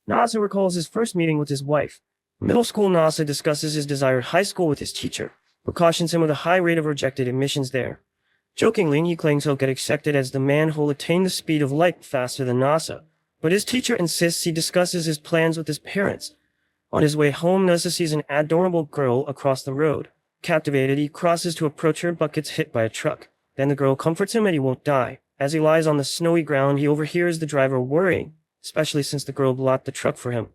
Nasa recalls his first meeting with his wife. Middle school Nasa discusses his desired high school with his teacher, but cautions him with a high rate of rejected admissions there. Jokingly, he claims he'll get accepted as the man who'll attain the speed of light faster than Nasa, but his teacher insists he discusses his plans with his parents. On his way home, Nasa sees an adorable girl across the road. Captivated, he crosses to approach her but gets hit by a truck. Then the girl comforts him and he won't die. As he lies on the snowy ground, he overhears the driver worrying, especially since the girl blocked the truck for him.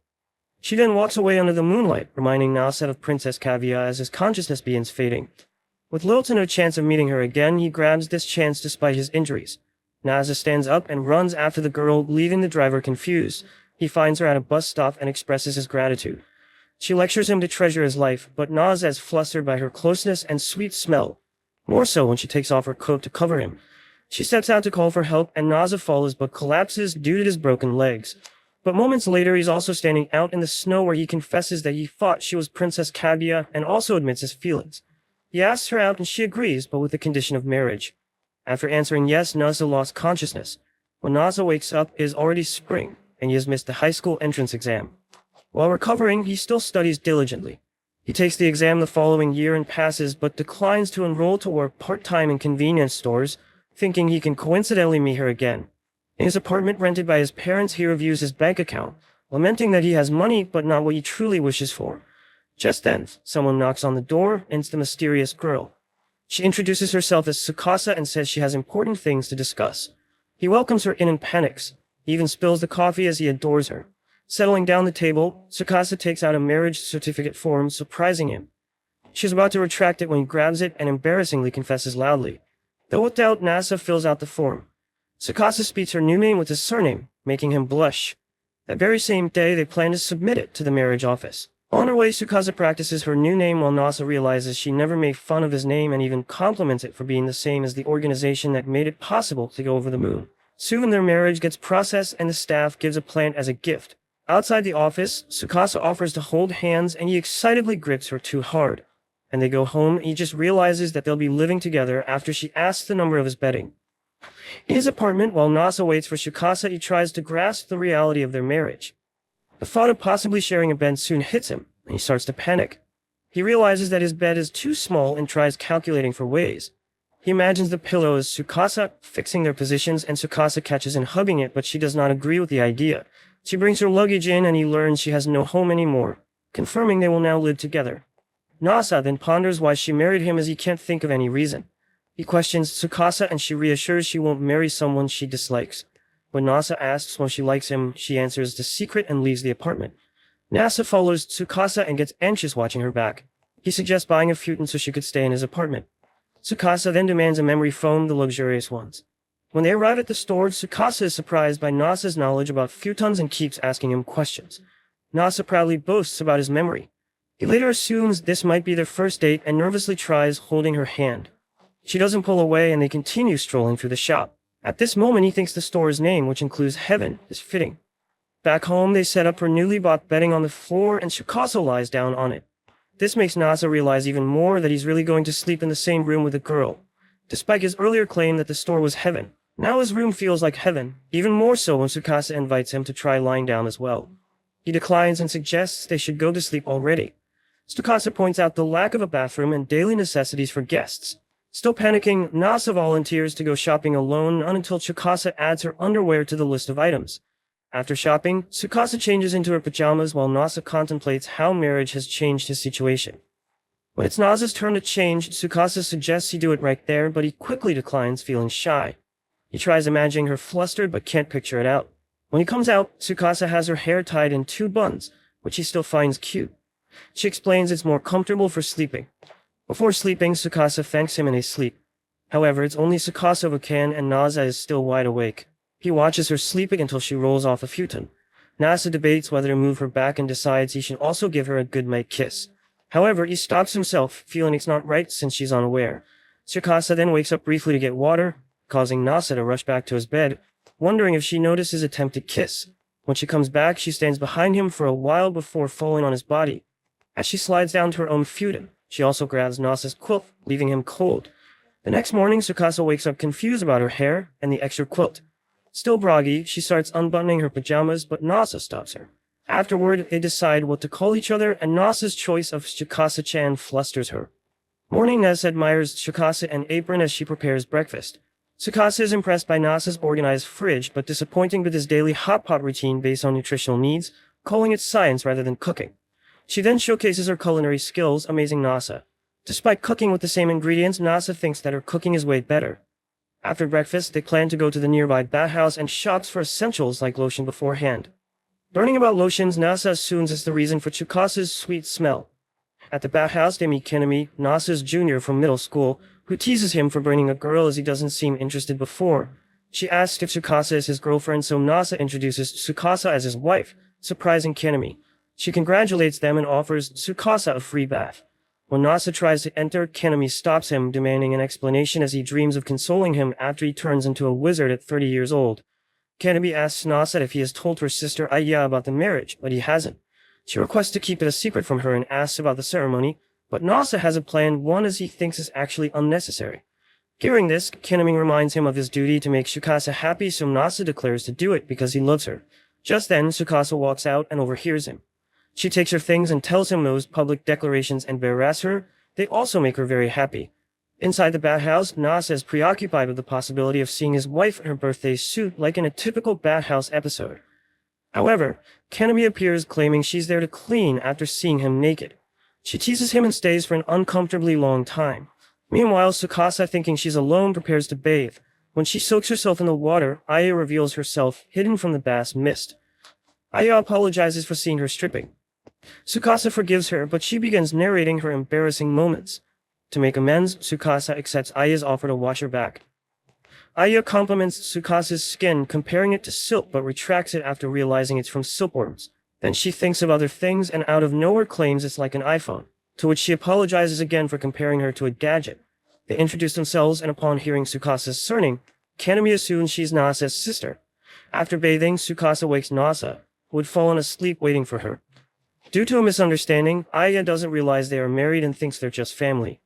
She then walks away under the moonlight, reminding Nasa of Princess Kaguya as his consciousness begins fading. With little to no chance of meeting her again, he grabs this chance despite his injuries. Nasa stands up and runs after the girl, leaving the driver confused. He finds her at a bus stop and expresses his gratitude. She lectures him to treasure his life, but Nasa is flustered by her closeness and sweet smell. More so when she takes off her coat to cover him. She sets out to call for help and Nasa follows but collapses due to his broken legs. But moments later, he's also standing out in the snow where he confesses that he thought she was Princess Kaguya and also admits his feelings. He asks her out and she agrees, but with the condition of marriage. After answering yes, Nasa lost consciousness. When Nasa wakes up, it is already spring, and he has missed the high school entrance exam. While recovering, he still studies diligently. He takes the exam the following year and passes, but declines to enroll to work part-time in convenience stores, thinking he can coincidentally meet her again. In his apartment rented by his parents, he reviews his bank account, lamenting that he has money but not what he truly wishes for. Just then, someone knocks on the door, and it's the mysterious girl. She introduces herself as Tsukasa and says she has important things to discuss. He welcomes her in and panics. He even spills the coffee as he adores her. Settling down the table, Tsukasa takes out a marriage certificate form, surprising him. She's about to retract it when he grabs it and embarrassingly confesses loudly. Though with doubt, Nasa fills out the form. Tsukasa speaks her new name with his surname, making him blush. That very same day, they plan to submit it to the marriage office. On her way, Tsukasa practices her new name while Nasa realizes she never made fun of his name and even compliments it for being the same as the organization that made it possible to go over the moon. Soon their marriage gets processed and the staff gives a plant as a gift. Outside the office, Tsukasa offers to hold hands and he excitedly grips her too hard. And they go home and he just realizes that they'll be living together after she asks the number of his bedding. In his apartment, while Nasa waits for Tsukasa, he tries to grasp the reality of their marriage. The thought of possibly sharing a bed soon hits him, and he starts to panic. He realizes that his bed is too small and tries calculating for ways. He imagines the pillow as Tsukasa, fixing their positions, and Tsukasa catches him hugging it, but she does not agree with the idea. She brings her luggage in and he learns she has no home anymore, confirming they will now live together. Nasa then ponders why she married him as he can't think of any reason. He questions Tsukasa and she reassures she won't marry someone she dislikes. When Nasa asks why she likes him, she answers the secret and leaves the apartment. Nasa follows Tsukasa and gets anxious watching her back. He suggests buying a futon so she could stay in his apartment. Tsukasa then demands a memory foam, the luxurious ones. When they arrive at the store, Tsukasa is surprised by Nasa's knowledge about futons and keeps asking him questions. Nasa proudly boasts about his memory. He later assumes this might be their first date and nervously tries holding her hand. She doesn't pull away and they continue strolling through the shop. At this moment, he thinks the store's name, which includes Heaven, is fitting. Back home, they set up her newly bought bedding on the floor and Tsukasa lies down on it. This makes Nasa realize even more that he's really going to sleep in the same room with the girl. Despite his earlier claim that the store was heaven, now his room feels like heaven, even more so when Tsukasa invites him to try lying down as well. He declines and suggests they should go to sleep already. Tsukasa points out the lack of a bathroom and daily necessities for guests. Still panicking, Nasa volunteers to go shopping alone, not until Tsukasa adds her underwear to the list of items. After shopping, Tsukasa changes into her pajamas while Nasa contemplates how marriage has changed his situation. When it's Nasa's turn to change, Tsukasa suggests he do it right there, but he quickly declines, feeling shy. He tries imagining her flustered but can't picture it out. When he comes out, Tsukasa has her hair tied in 2 buns, which he still finds cute. She explains it's more comfortable for sleeping. Before sleeping, Tsukasa thanks him in his sleep. However, it's only Tsukasa who can, and Nasa is still wide awake. He watches her sleeping until she rolls off a futon. Nasa debates whether to move her back and decides he should also give her a goodnight kiss. However, he stops himself, feeling it's not right since she's unaware. Tsukasa then wakes up briefly to get water, causing Nasa to rush back to his bed, wondering if she noticed his attempted kiss. When she comes back, she stands behind him for a while before falling on his body. As she slides down to her own futon, she also grabs Nasa's quilt, leaving him cold. The next morning, Tsukasa wakes up confused about her hair and the extra quilt. Still groggy, she starts unbuttoning her pajamas, but Nasa stops her. Afterward, they decide what to call each other, and Nasa's choice of Tsukasa-chan flusters her. Morning, Nasa admires Tsukasa and Apron as she prepares breakfast. Tsukasa is impressed by Nasa's organized fridge, but disappointing with his daily hot pot routine based on nutritional needs, calling it science rather than cooking. She then showcases her culinary skills, amazing Nasa. Despite cooking with the same ingredients, Nasa thinks that her cooking is way better. After breakfast, they plan to go to the nearby bathhouse and shops for essentials like lotion beforehand. Learning about lotions, Nasa assumes it's the reason for Tsukasa's sweet smell. At the bathhouse, they meet Kanemi, Nasa's junior from middle school, who teases him for burning a girl as he doesn't seem interested before. She asks if Tsukasa is his girlfriend, so Nasa introduces Tsukasa as his wife, surprising Kanemi. She congratulates them and offers Tsukasa a free bath. When Nasa tries to enter, Kanemi stops him, demanding an explanation as he dreams of consoling him after he turns into a wizard at 30 years old. Kanemi asks Nasa if he has told her sister Aya about the marriage, but he hasn't. She requests to keep it a secret from her and asks about the ceremony, but Nasa has a plan, one as he thinks is actually unnecessary. Hearing this, Kanemi reminds him of his duty to make Tsukasa happy, so Nasa declares to do it because he loves her. Just then, Tsukasa walks out and overhears him. She takes her things and tells him those public declarations embarrass her. They also make her very happy. Inside the bathhouse, Nasa is preoccupied with the possibility of seeing his wife in her birthday suit like in a typical bathhouse episode. However, Kanemi appears claiming she's there to clean after seeing him naked. She teases him and stays for an uncomfortably long time. Meanwhile, Tsukasa, thinking she's alone, prepares to bathe. When she soaks herself in the water, Aya reveals herself, hidden from the bath's mist. Aya apologizes for seeing her stripping. Tsukasa forgives her, but she begins narrating her embarrassing moments. To make amends, Tsukasa accepts Aya's offer to wash her back. Aya compliments Tsukasa's skin, comparing it to silk, but retracts it after realizing it's from silkworms. Then she thinks of other things and out of nowhere claims it's like an iPhone, to which she apologizes again for comparing her to a gadget. They introduce themselves, and upon hearing Tsukasa's surname, Kanemi assumes she's Nasa's sister. After bathing, Tsukasa wakes Nasa, who had fallen asleep waiting for her. Due to a misunderstanding, Aya doesn't realize they are married and thinks they're just family.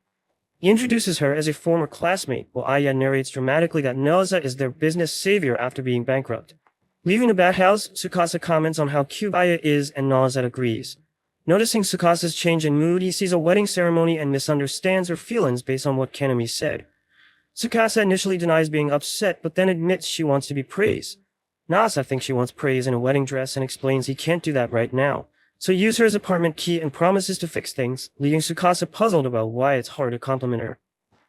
He introduces her as a former classmate, while Aya narrates dramatically that Nasa is their business savior after being bankrupt. Leaving the bathhouse, Tsukasa comments on how cute Aya is, and Nasa agrees. Noticing Tsukasa's change in mood, he sees a wedding ceremony and misunderstands her feelings based on what Kanemi said. Tsukasa initially denies being upset, but then admits she wants to be praised. Nasa thinks she wants praise in a wedding dress and explains he can't do that right now, so he uses her apartment key and promises to fix things, leaving Tsukasa puzzled about why it's hard to compliment her.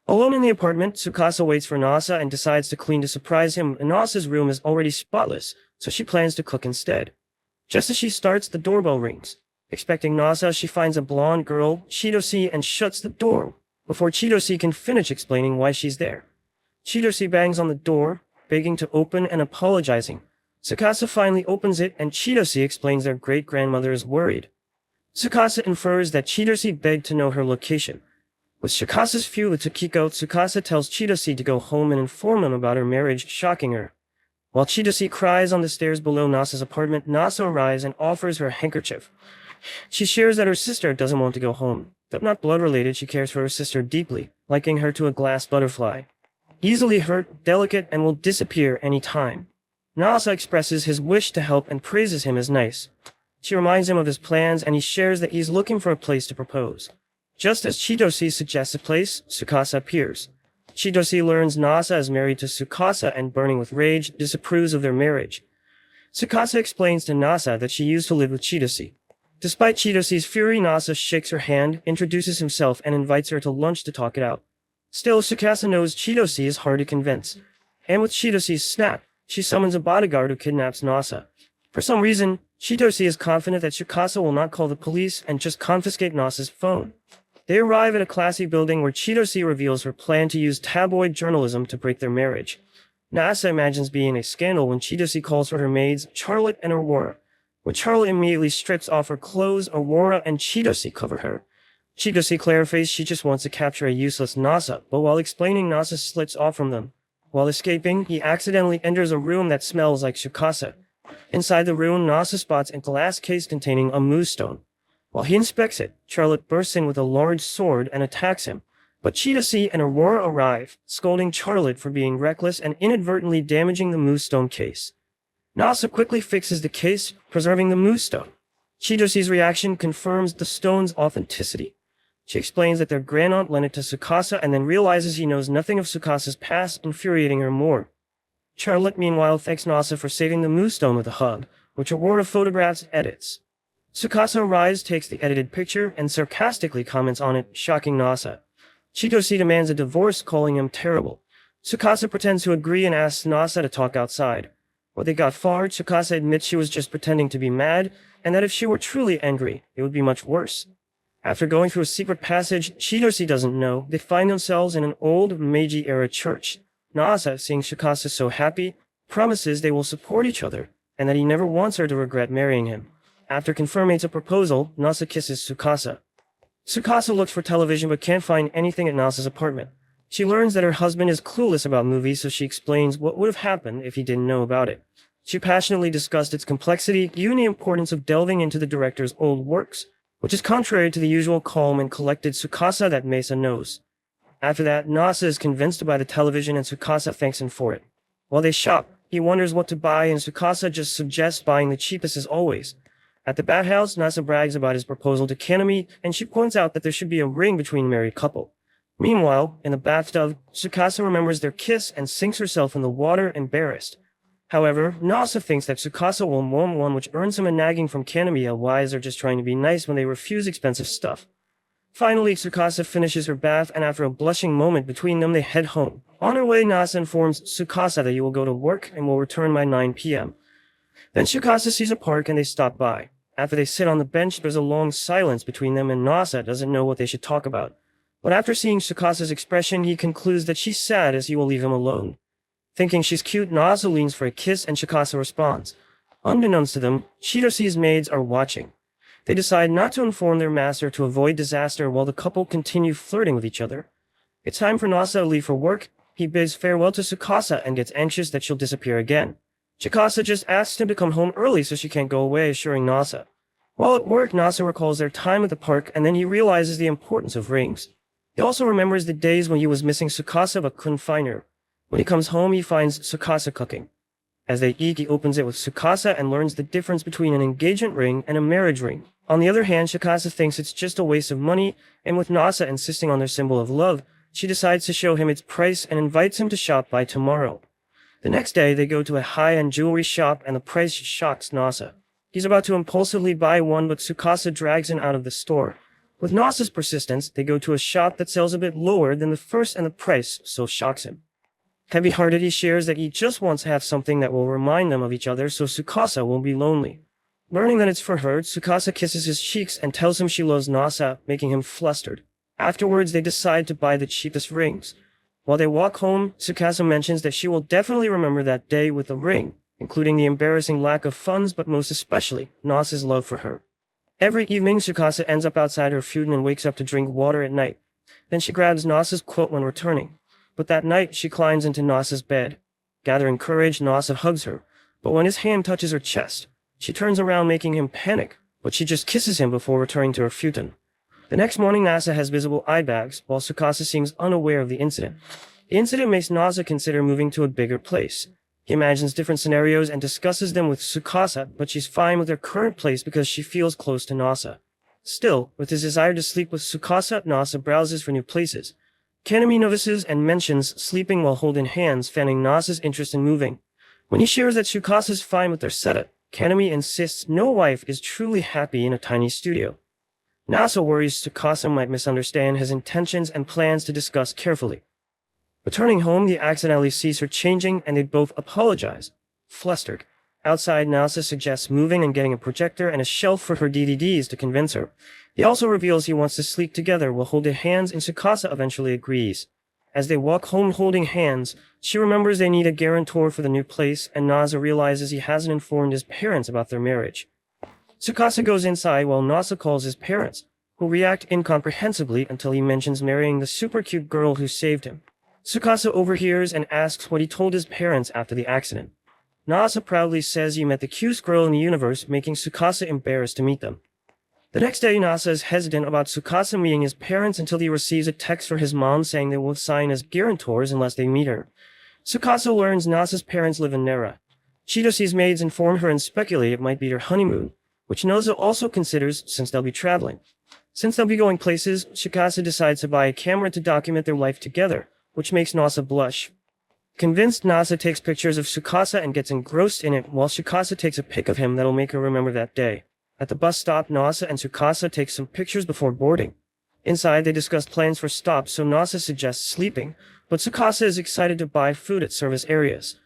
Alone in the apartment, Tsukasa waits for Nasa and decides to clean to surprise him, and Nasa's room is already spotless, so she plans to cook instead. Just as she starts, the doorbell rings. Expecting Nasa, she finds a blonde girl, Chidose, and shuts the door, before Chidose can finish explaining why she's there. Chidose bangs on the door, begging to open and apologizing. Tsukasa finally opens it, and Chidose explains their great-grandmother is worried. Tsukasa infers that Chidose begged to know her location. With Tsukasa feud with Tokiko, Tsukasa tells Chidose to go home and inform him about her marriage, shocking her. While Chidose cries on the stairs below Nasa's apartment, Nasa arrives and offers her a handkerchief. She shares that her sister doesn't want to go home. Though not blood-related, she cares for her sister deeply, likening her to a glass butterfly. Easily hurt, delicate, and will disappear any time. Nasa expresses his wish to help and praises him as nice. She reminds him of his plans, and he shares that he's looking for a place to propose. Just as Chidose suggests a place, Tsukasa appears. Chidose learns Nasa is married to Tsukasa and, burning with rage, disapproves of their marriage. Tsukasa explains to Nasa that she used to live with Chidose. Despite Chidose's fury, Nasa shakes her hand, introduces himself, and invites her to lunch to talk it out. Still, Tsukasa knows Chidose is hard to convince. And with Chidose's snap, she summons a bodyguard who kidnaps Nasa. For some reason, Chidose is confident that Tsukasa will not call the police and just confiscate Nasa's phone. They arrive at a classy building where Chidose reveals her plan to use tabloid journalism to break their marriage. Nasa imagines being a scandal when Chidose calls for her maids, Charlotte and Aurora. When Charlotte immediately strips off her clothes, Aurora and Chidose cover her. Chidose clarifies she just wants to capture a useless Nasa, but while explaining, Nasa slits off from them. While escaping, he accidentally enters a room that smells like Tsukasa. Inside the room, Nasa spots a glass case containing a moonstone. While he inspects it, Charlotte bursts in with a large sword and attacks him. But Chidose and Aurora arrive, scolding Charlotte for being reckless and inadvertently damaging the moonstone case. Nasa quickly fixes the case, preserving the moonstone. Chidosi's reaction confirms the stone's authenticity. She explains that their grandaunt lent it to Tsukasa and then realizes he knows nothing of Tsukasa's past, infuriating her more. Charlotte, meanwhile, thanks Nasa for saving the moonstone with a hug, which Aurora photographs edits. Tsukasa arrives, takes the edited picture, and sarcastically comments on it, shocking Nasa. Chidosi demands a divorce, calling him terrible. Tsukasa pretends to agree and asks Nasa to talk outside. When they got far, Tsukasa admits she was just pretending to be mad, and that if she were truly angry, it would be much worse. After going through a secret passage Chidosi doesn't know, they find themselves in an old Meiji-era church. Nasa, seeing Tsukasa so happy, promises they will support each other, and that he never wants her to regret marrying him. After confirming it's a proposal, Nasa kisses Tsukasa. Tsukasa looks for television but can't find anything at Nasa's apartment. She learns that her husband is clueless about movies, so she explains what would have happened if he didn't know about it. She passionately discussed its complexity, given the importance of delving into the director's old works, which is contrary to the usual calm and collected Tsukasa that Mesa knows. After that, Nasa is convinced to buy the television and Tsukasa thanks him for it. While they shop, he wonders what to buy and Tsukasa just suggests buying the cheapest as always. At the bathhouse, Nasa brags about his proposal to Kanemi, and she points out that there should be a ring between a married couple. Meanwhile, in the bathtub, Tsukasa remembers their kiss and sinks herself in the water, embarrassed. However, Nasa thinks that Tsukasa will want one, which earns him a nagging from Kanemi, why they're just trying to be nice when they refuse expensive stuff. Finally, Tsukasa finishes her bath, and after a blushing moment between them, they head home. On her way, Nasa informs Tsukasa that he will go to work and will return by 9 p.m. Then Tsukasa sees a park and they stop by. After they sit on the bench, there's a long silence between them and Nasa doesn't know what they should talk about. But after seeing Tsukasa's expression, he concludes that she's sad as he will leave him alone. Thinking she's cute, Nasa leans for a kiss and Tsukasa responds. Unbeknownst to them, Chidosi's maids are watching. They decide not to inform their master to avoid disaster while the couple continue flirting with each other. It's time for Nasa to leave for work. He bids farewell to Tsukasa and gets anxious that she'll disappear again. Tsukasa just asks him to come home early so she can't go away, assuring Nasa. While at work, Nasa recalls their time at the park and then he realizes the importance of rings. He also remembers the days when he was missing Tsukasa but couldn't find her. When he comes home, he finds Tsukasa cooking. As they eat, he opens it with Tsukasa and learns the difference between an engagement ring and a marriage ring. On the other hand, Tsukasa thinks it's just a waste of money, and with Nasa insisting on their symbol of love, she decides to show him its price and invites him to shop by tomorrow. The next day, they go to a high-end jewelry shop and the price shocks Nasa. He's about to impulsively buy one, but Tsukasa drags him out of the store. With Nasa's persistence, they go to a shop that sells a bit lower than the first and the price so shocks him. Heavy-hearted, he shares that he just wants to have something that will remind them of each other so Tsukasa won't be lonely. Learning that it's for her, Tsukasa kisses his cheeks and tells him she loves Nasa, making him flustered. Afterwards, they decide to buy the cheapest rings. While they walk home, Tsukasa mentions that she will definitely remember that day with the ring, including the embarrassing lack of funds, but most especially, Nasa's love for her. Every evening, Tsukasa ends up outside her futon and wakes up to drink water at night. Then she grabs Nasa's quilt when returning. But that night, she climbs into Nasa's bed. Gathering courage, Nasa hugs her. But when his hand touches her chest, she turns around, making him panic, but she just kisses him before returning to her futon. The next morning, Nasa has visible eye bags, while Tsukasa seems unaware of the incident. The incident makes Nasa consider moving to a bigger place. He imagines different scenarios and discusses them with Tsukasa, but she's fine with her current place because she feels close to Nasa. Still, with his desire to sleep with Tsukasa, Nasa browses for new places. Kanemi notices and mentions sleeping while holding hands, fanning Nasa's interest in moving. When he shares that Tsukasa's fine with their setup, Kanemi insists no wife is truly happy in a tiny studio. Nasa worries Tsukasa might misunderstand his intentions and plans to discuss carefully. Returning home, he accidentally sees her changing and they both apologize. Flustered. Outside, Nasa suggests moving and getting a projector and a shelf for her DVDs to convince her. He also reveals he wants to sleep together while holding hands, and Tsukasa eventually agrees. As they walk home holding hands, she remembers they need a guarantor for the new place, and Nasa realizes he hasn't informed his parents about their marriage. Tsukasa goes inside while Nasa calls his parents, who react incomprehensibly until he mentions marrying the super cute girl who saved him. Tsukasa overhears and asks what he told his parents after the accident. Nasa proudly says he met the cutest girl in the universe, making Tsukasa embarrassed to meet them. The next day, Nasa is hesitant about Tsukasa meeting his parents until he receives a text from his mom saying they will sign as guarantors unless they meet her. Tsukasa learns Nasa's parents live in Nara. Chidosi's maids inform her and speculate it might be their honeymoon. which Noza also considers since they'll be traveling. Since they'll be going places, Tsukasa decides to buy a camera to document their life together, which makes Nasa blush. Convinced, Nasa takes pictures of Tsukasa and gets engrossed in it, while Tsukasa takes a pic of him that'll make her remember that day. At the bus stop, Nasa and Tsukasa take some pictures before boarding. Inside, they discuss plans for stops, so Nasa suggests sleeping, but Tsukasa is excited to buy food at service areas.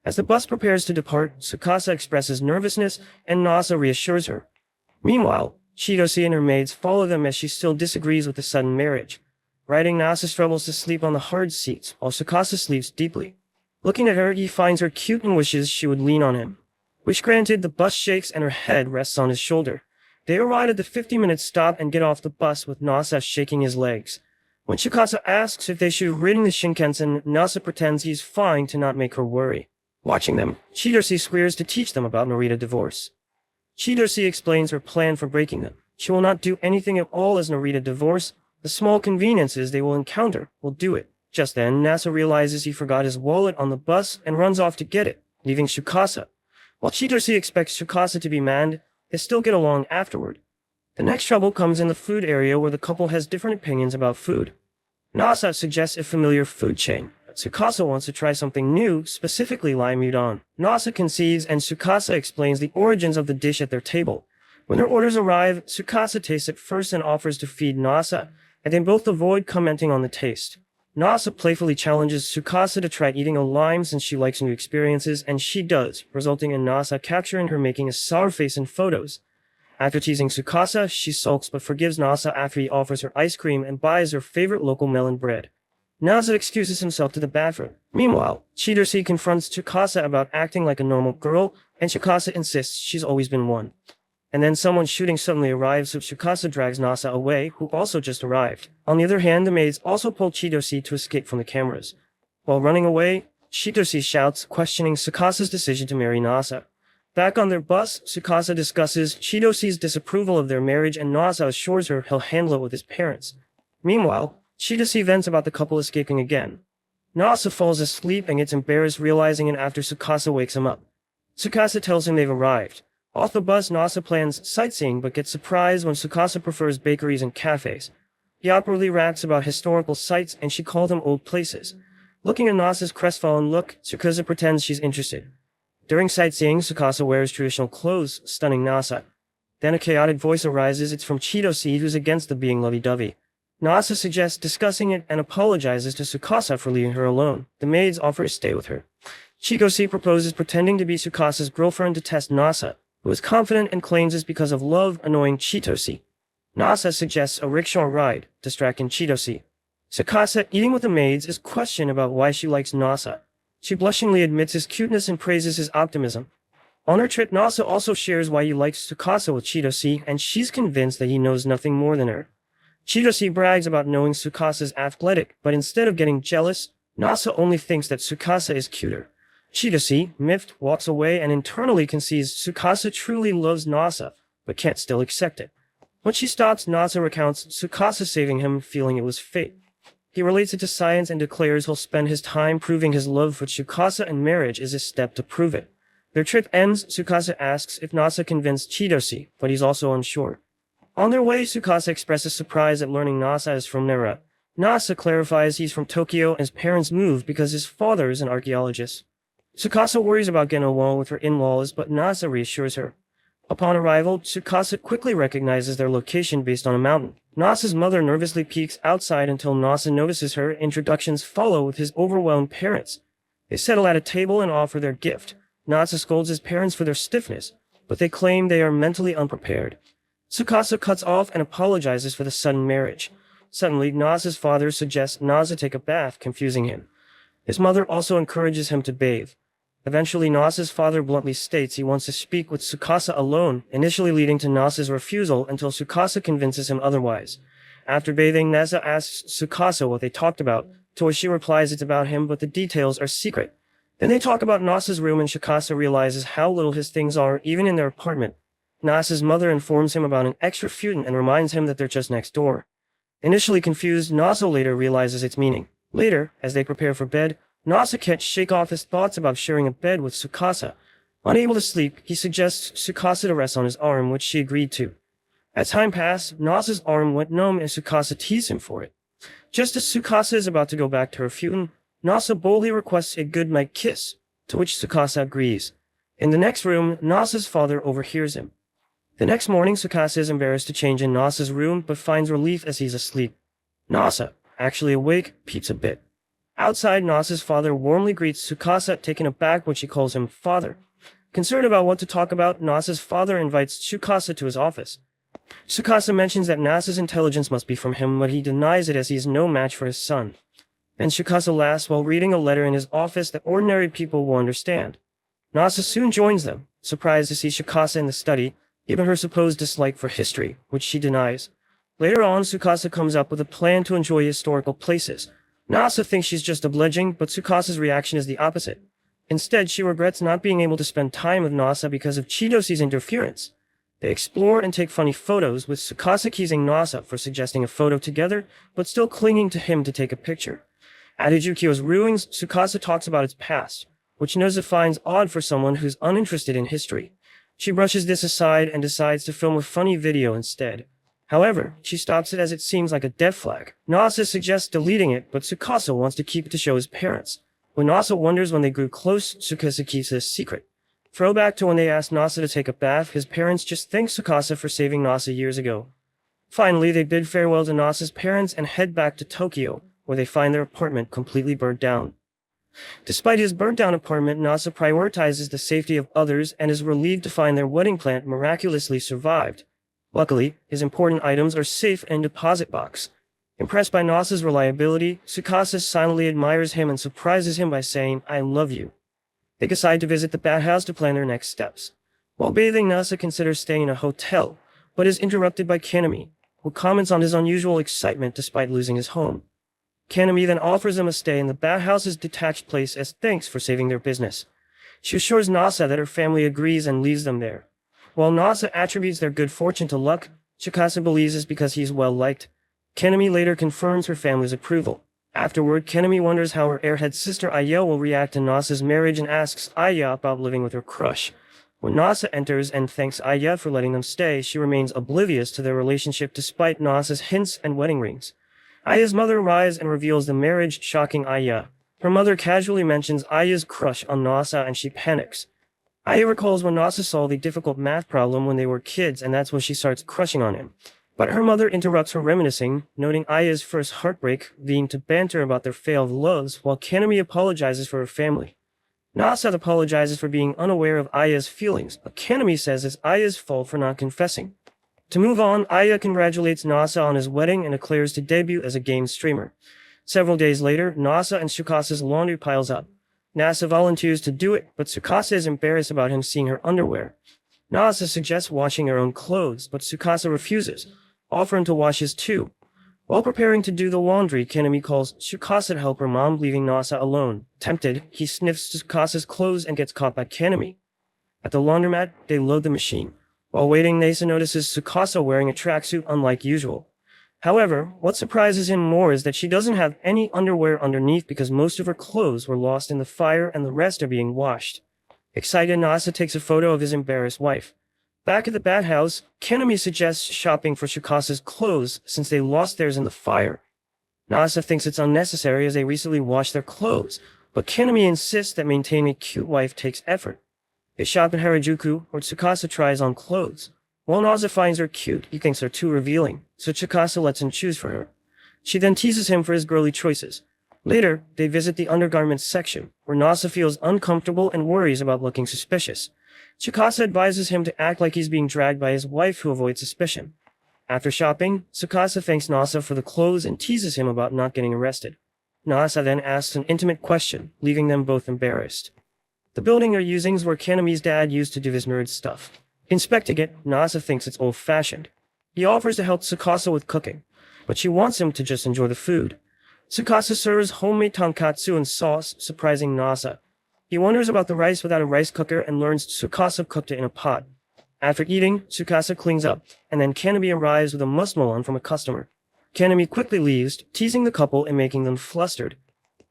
As the bus prepares to depart, Tsukasa expresses nervousness, and Nasa reassures her. Meanwhile, Chitose and her maids follow them as she still disagrees with the sudden marriage. Riding, Nasa struggles to sleep on the hard seats, while Tsukasa sleeps deeply. Looking at her, he finds her cute and wishes she would lean on him. Which granted, the bus shakes and her head rests on his shoulder. They arrive at the 50-minute stop and get off the bus with Nasa shaking his legs. When Tsukasa asks if they should have ridden the Shinkansen, Nasa pretends he's fine to not make her worry. Watching them, Chitose swears to teach them about Narita divorce. Chitose explains her plan for breaking them. She will not do anything at all as Narita divorce. The small conveniences they will encounter will do it. Just then, Nasa realizes he forgot his wallet on the bus and runs off to get it, leaving Tsukasa. While Chitose expects Tsukasa to be mad, they still get along afterward. The next trouble comes in the food area where the couple has different opinions about food. Nasa suggests a familiar food chain. Tsukasa wants to try something new, specifically lime udon. Nasa concedes and Tsukasa explains the origins of the dish at their table. When their orders arrive, Tsukasa tastes it first and offers to feed Nasa, and they both avoid commenting on the taste. Nasa playfully challenges Tsukasa to try eating a lime since she likes new experiences, and she does, resulting in Nasa capturing her making a sour face in photos. After teasing Tsukasa, she sulks but forgives Nasa after he offers her ice cream and buys her favorite local melon bread. Nasa excuses himself to the bathroom. Meanwhile, Chitose confronts Tsukasa about acting like a normal girl, and Tsukasa insists she's always been one. And then someone shooting suddenly arrives, so Tsukasa drags Nasa away, who also just arrived. On the other hand, the maids also pull Chitose to escape from the cameras. While running away, Chitose shouts, questioning Tsukasa's decision to marry Nasa. Back on their bus, Tsukasa discusses Chitose's disapproval of their marriage, and Nasa assures her he'll handle it with his parents. Meanwhile, Chitose vents about the couple escaping again. Nasa falls asleep and gets embarrassed realizing it after Tsukasa wakes him up. Tsukasa tells him they've arrived. Off the bus, Nasa plans sightseeing but gets surprised when Tsukasa prefers bakeries and cafes. He awkwardly raps about historical sites and she called them old places. Looking at Nasa's crestfallen look, Tsukasa pretends she's interested. During sightseeing, Tsukasa wears traditional clothes, stunning Nasa. Then a chaotic voice arises. It's from Chitose, who's against the being lovey-dovey. Nasa suggests discussing it and apologizes to Tsukasa for leaving her alone. The maids offer to stay with her. Chitose proposes pretending to be Tsukasa's girlfriend to test Nasa, who is confident and claims it's because of love, annoying Chitose. Nasa suggests a rickshaw ride, distracting Chitose. Tsukasa, eating with the maids, is questioned about why she likes Nasa. She blushingly admits his cuteness and praises his optimism. On her trip, Nasa also shares why he likes Tsukasa with Chitose, and she's convinced that he knows nothing more than her. Chitose brags about knowing Tsukasa's athletic, but instead of getting jealous, Nasa only thinks that Tsukasa is cuter. Chitose, miffed, walks away and internally concedes Tsukasa truly loves Nasa, but can't still accept it. When she stops, Nasa recounts Tsukasa saving him, feeling it was fate. He relates it to science and declares he'll spend his time proving his love for Tsukasa, and marriage is a step to prove it. Their trip ends. Tsukasa asks if Nasa convinced Chitose, but he's also unsure. On their way, Tsukasa expresses surprise at learning Nasa is from Nara. Nasa clarifies he's from Tokyo and his parents moved because his father is an archaeologist. Tsukasa worries about getting along with her in-laws, but Nasa reassures her. Upon arrival, Tsukasa quickly recognizes their location based on a mountain. Nasa's mother nervously peeks outside until Nasa notices her. Introductions follow with his overwhelmed parents. They settle at a table and offer their gift. Nasa scolds his parents for their stiffness, but they claim they are mentally unprepared. Tsukasa cuts off and apologizes for the sudden marriage. Suddenly, Nasa's father suggests Nasa take a bath, confusing him. His mother also encourages him to bathe. Eventually, Nasa's father bluntly states he wants to speak with Tsukasa alone, initially leading to Nasa's refusal until Tsukasa convinces him otherwise. After bathing, Nasa asks Tsukasa what they talked about, to which she replies it's about him, but the details are secret. Then they talk about Nasa's room and Tsukasa realizes how little his things are, even in their apartment. Nasa's mother informs him about an extra futon and reminds him that they're just next door. Initially confused, Nasa later realizes its meaning. Later, as they prepare for bed, Nasa can't shake off his thoughts about sharing a bed with Tsukasa. Unable to sleep, he suggests Tsukasa to rest on his arm, which she agreed to. As time passed, Nasa's arm went numb and Tsukasa teased him for it. Just as Tsukasa is about to go back to her futon, Nasa boldly requests a goodnight kiss, to which Tsukasa agrees. In the next room, Nasa's father overhears him. The next morning, Tsukasa is embarrassed to change in Nasa's room, but finds relief as he's asleep. Nasa, actually awake, peeps a bit. Outside, Nasa's father warmly greets Tsukasa, taken aback when she calls him father. Concerned about what to talk about, Nasa's father invites Tsukasa to his office. Tsukasa mentions that Nasa's intelligence must be from him, but he denies it as he is no match for his son. Then Tsukasa laughs while reading a letter in his office that ordinary people will understand. Nasa soon joins them, surprised to see Tsukasa in the study, given her supposed dislike for history, which she denies. Later on, Tsukasa comes up with a plan to enjoy historical places. Nasa thinks she's just obliging, but Tsukasa's reaction is the opposite. Instead, she regrets not being able to spend time with Nasa because of Chidosi's interference. They explore and take funny photos, with Tsukasa accusing Nasa for suggesting a photo together, but still clinging to him to take a picture. At Ijukyo's ruins, Tsukasa talks about its past, which Noza finds odd for someone who's uninterested in history. She brushes this aside and decides to film a funny video instead. However, she stops it as it seems like a death flag. Nasa suggests deleting it, but Tsukasa wants to keep it to show his parents. When Nasa wonders when they grew close, Tsukasa keeps it a secret. Throwback to when they asked Nasa to take a bath, his parents just thank Tsukasa for saving Nasa years ago. Finally, they bid farewell to Nasa's parents and head back to Tokyo, where they find their apartment completely burnt down. Despite his burnt-down apartment, Nasa prioritizes the safety of others and is relieved to find their wedding plant miraculously survived. Luckily, his important items are safe in a deposit box. Impressed by Nasa's reliability, Tsukasa silently admires him and surprises him by saying, "I love you." They decide to visit the bathhouse to plan their next steps. While bathing, Nasa considers staying in a hotel, but is interrupted by Kanemi, who comments on his unusual excitement despite losing his home. Kanemi then offers him a stay in the bathhouse's detached place as thanks for saving their business. She assures Nasa that her family agrees and leaves them there. While Nasa attributes their good fortune to luck, Tsukasa believes it's because he's well-liked. Kanemi later confirms her family's approval. Afterward, Kanemi wonders how her airhead sister Aya will react to Nasa's marriage and asks Aya about living with her crush. When Nasa enters and thanks Aya for letting them stay, she remains oblivious to their relationship despite Nasa's hints and wedding rings. Aya's mother arrives and reveals the marriage, shocking Aya. Her mother casually mentions Aya's crush on Nasa and she panics. Aya recalls when Nasa solved a difficult math problem when they were kids, and that's when she starts crushing on him. But her mother interrupts her reminiscing, noting Aya's first heartbreak, leading to banter about their failed loves, while Kanemi apologizes for her family. Nasa apologizes for being unaware of Aya's feelings, but Kanemi says it's Aya's fault for not confessing. To move on, Aya congratulates Nasa on his wedding and declares to debut as a game streamer. Several days later, Nasa and Tsukasa's laundry piles up. Nasa volunteers to do it, but Tsukasa is embarrassed about him seeing her underwear. Nasa suggests washing her own clothes, but Tsukasa refuses, offering to wash his too. While preparing to do the laundry, Kanemi calls Tsukasa to help her mom, leaving Nasa alone. Tempted, he sniffs Tsukasa's clothes and gets caught by Kanemi. At the laundromat, they load the machine. While waiting, Nasa notices Tsukasa wearing a tracksuit unlike usual. However, what surprises him more is that she doesn't have any underwear underneath because most of her clothes were lost in the fire and the rest are being washed. Excited, Nasa takes a photo of his embarrassed wife. Back at the bathhouse, Kanemi suggests shopping for Tsukasa's clothes since they lost theirs in the fire. Nasa thinks it's unnecessary as they recently washed their clothes, but Kanemi insists that maintaining a cute wife takes effort. They shop in Harajuku, where Tsukasa tries on clothes. While Nasa finds her cute, he thinks they're too revealing, so Tsukasa lets him choose for her. She then teases him for his girly choices. Later, they visit the undergarments section, where Nasa feels uncomfortable and worries about looking suspicious. Tsukasa advises him to act like he's being dragged by his wife who avoids suspicion. After shopping, Tsukasa thanks Nasa for the clothes and teases him about not getting arrested. Nasa then asks an intimate question, leaving them both embarrassed. The building they're using is where Kanemi's dad used to do his nerd stuff. Inspecting it, Nasa thinks it's old-fashioned. He offers to help Tsukasa with cooking, but she wants him to just enjoy the food. Tsukasa serves homemade tonkatsu and sauce, surprising Nasa. He wonders about the rice without a rice cooker and learns Tsukasa cooked it in a pot. After eating, Tsukasa cleans up, and then Kanemi arrives with a mussmelon from a customer. Kanemi quickly leaves, teasing the couple and making them flustered.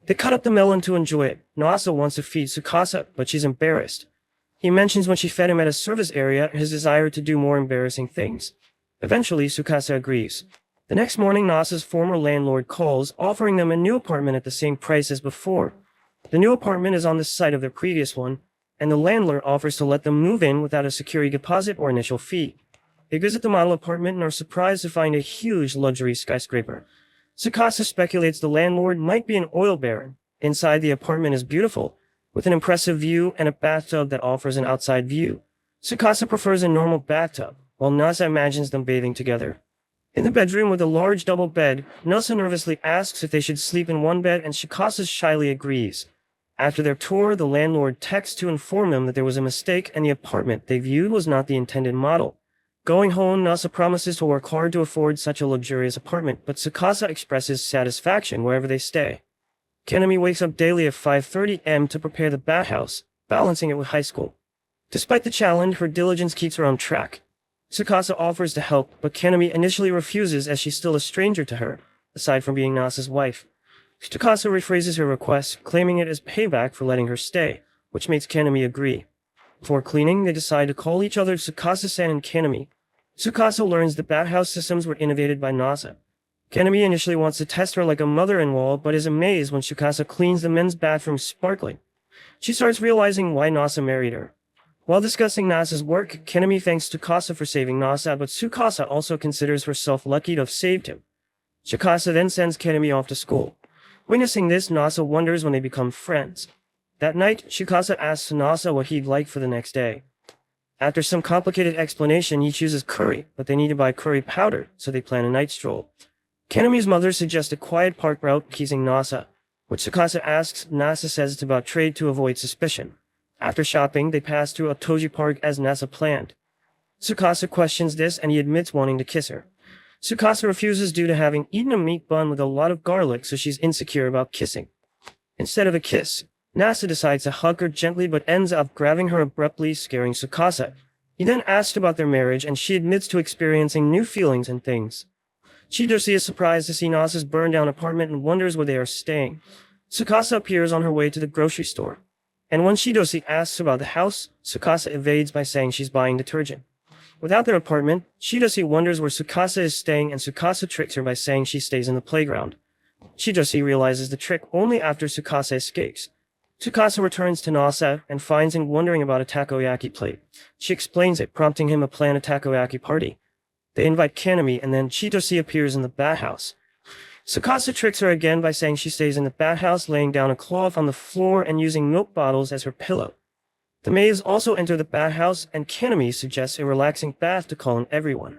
They cut up the melon to enjoy it. Nasa wants to feed Tsukasa, but she's embarrassed. He mentions when she fed him at a service area his desire to do more embarrassing things. Eventually, Tsukasa agrees. The next morning, Nasa's former landlord calls, offering them a new apartment at the same price as before. The new apartment is on the site of their previous one, and the landlord offers to let them move in without a security deposit or initial fee. They visit the model apartment and are surprised to find a huge luxury skyscraper. Tsukasa speculates the landlord might be an oil baron. Inside, the apartment is beautiful, with an impressive view and a bathtub that offers an outside view. Tsukasa prefers a normal bathtub, while Nasa imagines them bathing together. In the bedroom with a large double bed, Nasa nervously asks if they should sleep in one bed and Tsukasa shyly agrees. After their tour, the landlord texts to inform them that there was a mistake and the apartment they viewed was not the intended model. Going home, Nasa promises to work hard to afford such a luxurious apartment, but Tsukasa expresses satisfaction wherever they stay. Kanemi wakes up daily at 5:30 am to prepare the bathhouse, balancing it with high school. Despite the challenge, her diligence keeps her on track. Tsukasa offers to help, but Kanemi initially refuses as she's still a stranger to her, aside from being Nasa's wife. Tsukasa rephrases her request, claiming it as payback for letting her stay, which makes Kanemi agree. Before cleaning, they decide to call each other Tsukasa-san and Kanemi. Tsukasa learns the bathhouse systems were innovated by Nasa. Kanemi initially wants to test her like a mother-in-law, but is amazed when Tsukasa cleans the men's bathroom sparkling. She starts realizing why Nasa married her. While discussing Nasa's work, Kanemi thanks Tsukasa for saving Nasa, but Tsukasa also considers herself lucky to have saved him. Tsukasa then sends Kanemi off to school. Witnessing this, Nasa wonders when they become friends. That night, Tsukasa asks Nasa what he'd like for the next day. After some complicated explanation, he chooses curry, but they need to buy curry powder, so they plan a night stroll. Kanemi's mother suggests a quiet park route teasing Nasa. When Tsukasa asks, Nasa says it's about trade to avoid suspicion. After shopping, they pass through Otoji Park as Nasa planned. Tsukasa questions this and he admits wanting to kiss her. Tsukasa refuses due to having eaten a meat bun with a lot of garlic, so she's insecure about kissing. Instead of a kiss, Nasa decides to hug her gently but ends up grabbing her abruptly, scaring Tsukasa. He then asks about their marriage and she admits to experiencing new feelings and things. Chidori is surprised to see Nasa's burned-down apartment and wonders where they are staying. Tsukasa appears on her way to the grocery store. And when Chidori asks about the house, Tsukasa evades by saying she's buying detergent. Without their apartment, Chidori wonders where Tsukasa is staying and Tsukasa tricks her by saying she stays in the playground. Chidori realizes the trick only after Tsukasa escapes. Tsukasa returns to Nasa and finds him wondering about a takoyaki plate. She explains it, prompting him to plan a takoyaki party. They invite Kanemi and then Chidori appears in the bathhouse. Tsukasa tricks her again by saying she stays in the bathhouse, laying down a cloth on the floor and using milk bottles as her pillow. The maids also enter the bathhouse and Kanemi suggests a relaxing bath to calm everyone.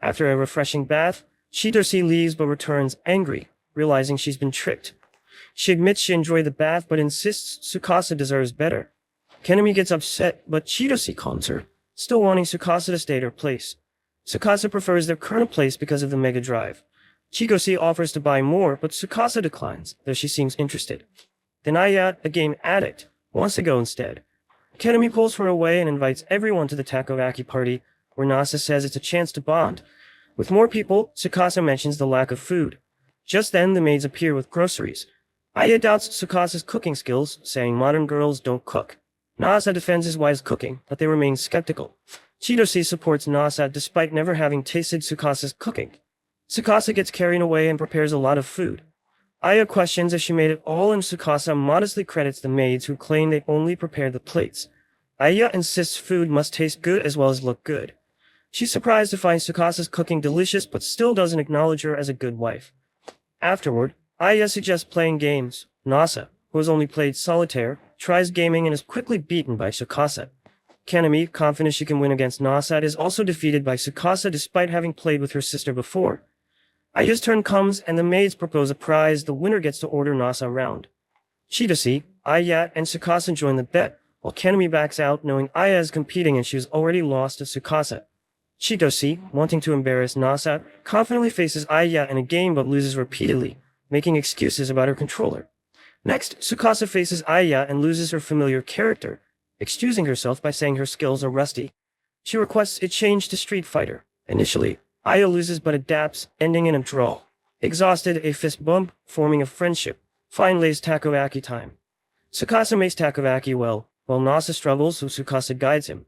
After a refreshing bath, Chidori leaves but returns angry, realizing she's been tricked. She admits she enjoyed the bath but insists Tsukasa deserves better. Kanemi gets upset, but Chidori calms her, still wanting Tsukasa to stay at her place. Tsukasa prefers their current place because of the Mega Drive. Chidori offers to buy more, but Tsukasa declines, though she seems interested. Then Ayat, a game addict, wants to go instead. Kanemi pulls her away and invites everyone to the takoyaki party, where Nasa says it's a chance to bond. With more people, Tsukasa mentions the lack of food. Just then, the maids appear with groceries. Aya doubts Tsukasa's cooking skills, saying modern girls don't cook. Nasa defends his wife's cooking, but they remain skeptical. Chidori supports Nasa despite never having tasted Tsukasa's cooking. Tsukasa gets carried away and prepares a lot of food. Aya questions if she made it all and Tsukasa modestly credits the maids who claim they only prepared the plates. Aya insists food must taste good as well as look good. She's surprised to find Tsukasa's cooking delicious but still doesn't acknowledge her as a good wife. Afterward, Aya suggests playing games. Nasa, who has only played solitaire, tries gaming and is quickly beaten by Tsukasa. Kanemi, confident she can win against Nasa, is also defeated by Tsukasa despite having played with her sister before. Aya's turn comes and the maids propose a prize. The winner gets to order Nasa around. Chidori, Aya, and Tsukasa join the bet, while Kanemi backs out knowing Aya is competing and she has already lost to Tsukasa. Chidori, wanting to embarrass Nasa, confidently faces Aya in a game but loses repeatedly, making excuses about her controller. Next, Tsukasa faces Aya and loses her familiar character, excusing herself by saying her skills are rusty. She requests it change to Street Fighter. Initially, Aya loses but adapts, ending in a draw. Exhausted, a fist bump, forming a friendship. Finally, it's takoyaki time. Tsukasa makes takoyaki well, while Nasa struggles, so Tsukasa guides him.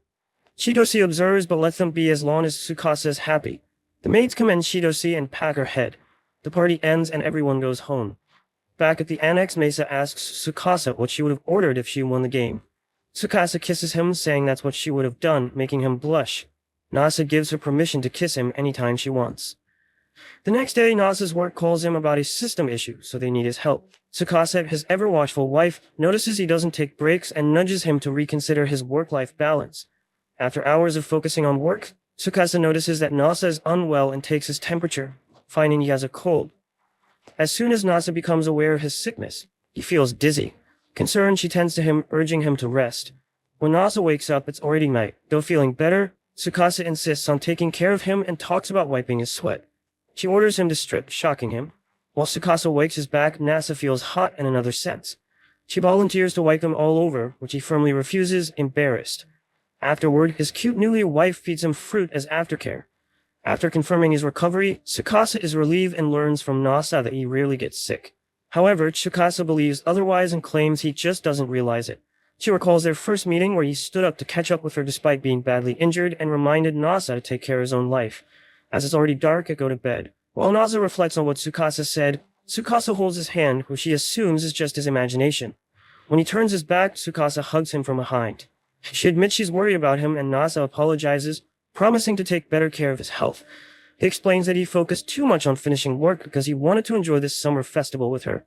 Shidoshi observes but lets them be as long as Tsukasa is happy. The maids commend Shidoshi and pack her head. The party ends and everyone goes home. Back at the annex, Mesa asks Tsukasa what she would have ordered if she won the game. Tsukasa kisses him, saying that's what she would have done, making him blush. Nasa gives her permission to kiss him anytime she wants. The next day, Nasa's work calls him about a system issue, so they need his help. Tsukasa, his ever-watchful wife, notices he doesn't take breaks and nudges him to reconsider his work-life balance. After hours of focusing on work, Tsukasa notices that Nasa is unwell and takes his temperature, finding he has a cold. As soon as Nasa becomes aware of his sickness, he feels dizzy. Concerned, she tends to him, urging him to rest. When Nasa wakes up, it's already night. Though feeling better, Tsukasa insists on taking care of him and talks about wiping his sweat. She orders him to strip, shocking him. While Tsukasa wakes his back, Nasa feels hot in another sense. She volunteers to wipe him all over, which he firmly refuses, embarrassed. Afterward, his cute newly wife feeds him fruit as aftercare. After confirming his recovery, Tsukasa is relieved and learns from Nasa that he rarely gets sick. However, Tsukasa believes otherwise and claims he just doesn't realize it. She recalls their first meeting where he stood up to catch up with her despite being badly injured and reminded Nasa to take care of his own life. As it's already dark, they go to bed. While Nasa reflects on what Tsukasa said, Tsukasa holds his hand, which she assumes is just his imagination. When he turns his back, Tsukasa hugs him from behind. She admits she's worried about him and Nasa apologizes, promising to take better care of his health. He explains that he focused too much on finishing work because he wanted to enjoy this summer festival with her.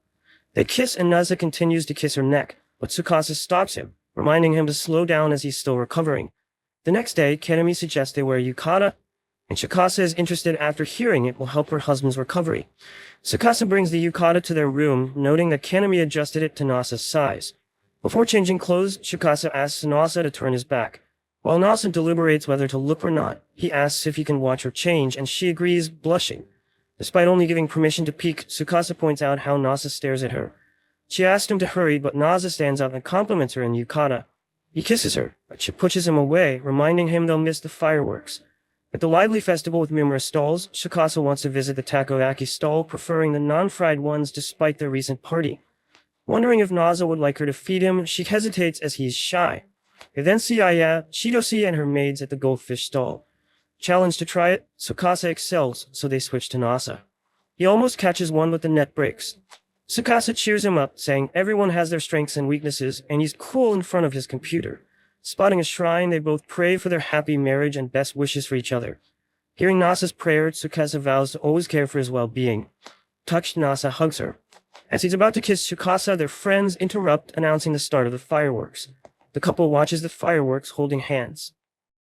They kiss and Nasa continues to kiss her neck, but Tsukasa stops him, reminding him to slow down as he's still recovering. The next day, Kanemi suggests they wear yukata, and Tsukasa is interested after hearing it will help her husband's recovery. Tsukasa brings the yukata to their room, noting that Kanemi adjusted it to Nasa's size. Before changing clothes, Tsukasa asks Nasa to turn his back. While Nasa deliberates whether to look or not, he asks if he can watch her change, and she agrees, blushing. Despite only giving permission to peek, Tsukasa points out how Nasa stares at her. She asks him to hurry, but Nasa stands up and compliments her in yukata. He kisses her, but she pushes him away, reminding him they'll miss the fireworks. At the lively festival with numerous stalls, Tsukasa wants to visit the takoyaki stall, preferring the non-fried ones despite their recent party. Wondering if Nasa would like her to feed him, she hesitates as he's shy. They then see Aya, Shidoshi, and her maids at the goldfish stall. Challenged to try it, Tsukasa excels, so they switch to Nasa. He almost catches one, but the net breaks. Tsukasa cheers him up, saying everyone has their strengths and weaknesses, and he's cool in front of his computer. Spotting a shrine, they both pray for their happy marriage and best wishes for each other. Hearing Nasa's prayer, Tsukasa vows to always care for his well-being. Touched, Nasa hugs her. As he's about to kiss Tsukasa, their friends interrupt, announcing the start of the fireworks. The couple watches the fireworks holding hands.